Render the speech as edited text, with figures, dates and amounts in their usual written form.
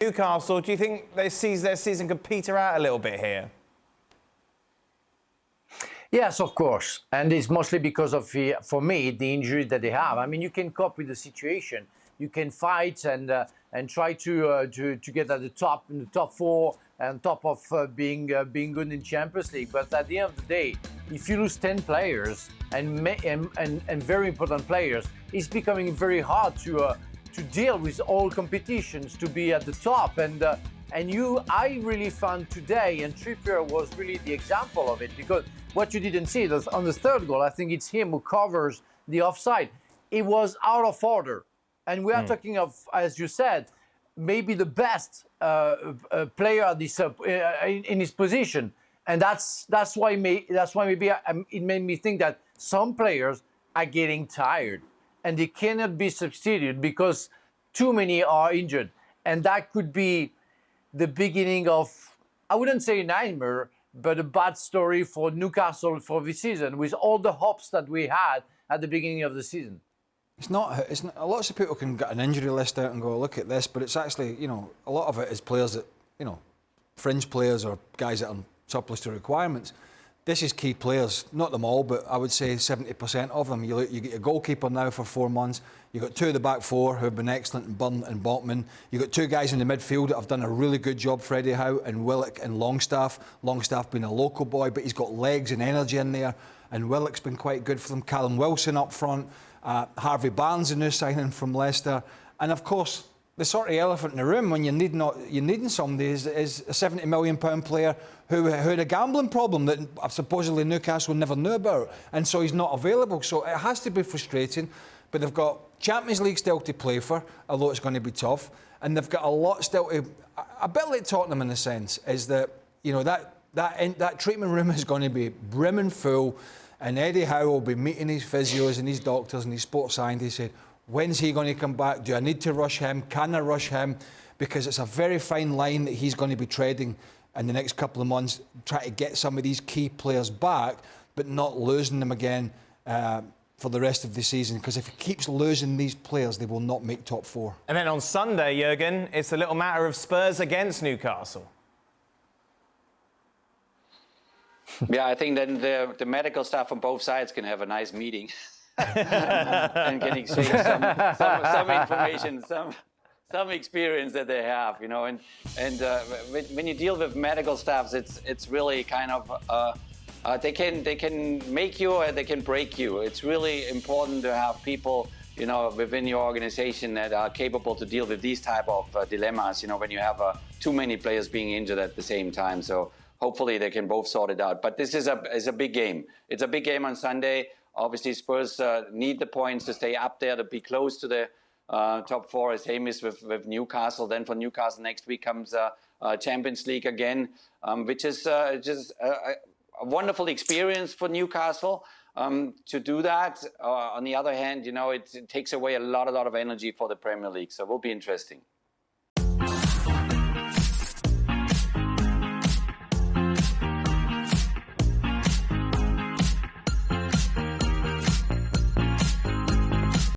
Newcastle, do you think their season could peter out a little bit here? Yes, of course. And it's mostly because of, for me, the injury that they have. I mean, you can cope with the situation. You can fight and try to get at the top, in the top four, and top of being good in Champions League. But at the end of the day, if you lose 10 players and very important players, it's becoming very hard to deal with all competitions, to be at the top. I really found today, and Trippier was really the example of it, because what you didn't see is on the third goal, I think it's him who covers the offside. It was out of order. And we are talking of, as you said, maybe the best player at this, in his position. And that's why maybe it made me think that some players are getting tired and they cannot be substituted because too many are injured. And that could be the beginning of, I wouldn't say a nightmare, but a bad story for Newcastle for this season, with all the hopes that we had at the beginning of the season. It's not. Lots of people can get an injury list out and go, look at this, but it's actually, a lot of it is players that, fringe players or guys that are surplus to requirements. This is key players, not them all, but I would say 70% of them. You get your goalkeeper now for 4 months. You've got two of the back four who have been excellent, in Burn and Botman. You've got two guys in the midfield that have done a really good job, Freddie Howe and Willock and Longstaff. Longstaff being a local boy, but he's got legs and energy in there. And Willock's been quite good for them. Callum Wilson up front. Harvey Barnes, a new signing from Leicester. And of course, the sort of elephant in the room when you're needing somebody is a £70 million player who had a gambling problem that supposedly Newcastle never knew about, and so he's not available. So it has to be frustrating, but they've got Champions League still to play for, although it's going to be tough, and they've got a lot still to. A bit like Tottenham in a sense is that that treatment room is going to be brimming full, and Eddie Howe will be meeting his physios and his doctors and his sports scientists saying, when's he going to come back? Do I need to rush him? Can I rush him? Because it's a very fine line that he's going to be treading in the next couple of months, trying to get some of these key players back, but not losing them again for the rest of the season. Because if he keeps losing these players, they will not make top four. And then on Sunday, Jurgen, it's a little matter of Spurs against Newcastle. Yeah, I think then the medical staff on both sides can have a nice meeting. And can exchange some information, some experience that they have, and when you deal with medical staffs, it's really kind of they can make you or they can break you. It's really important to have people within your organization that are capable to deal with these type of dilemmas. When you have too many players being injured at the same time. So hopefully they can both sort it out. But this is a big game. It's a big game on Sunday. Obviously, Spurs need the points to stay up there, to be close to the top four, as same is with Newcastle. Then for Newcastle next week comes Champions League again, which is just a wonderful experience for Newcastle to do that. On the other hand, it takes away a lot of energy for the Premier League, so it will be interesting.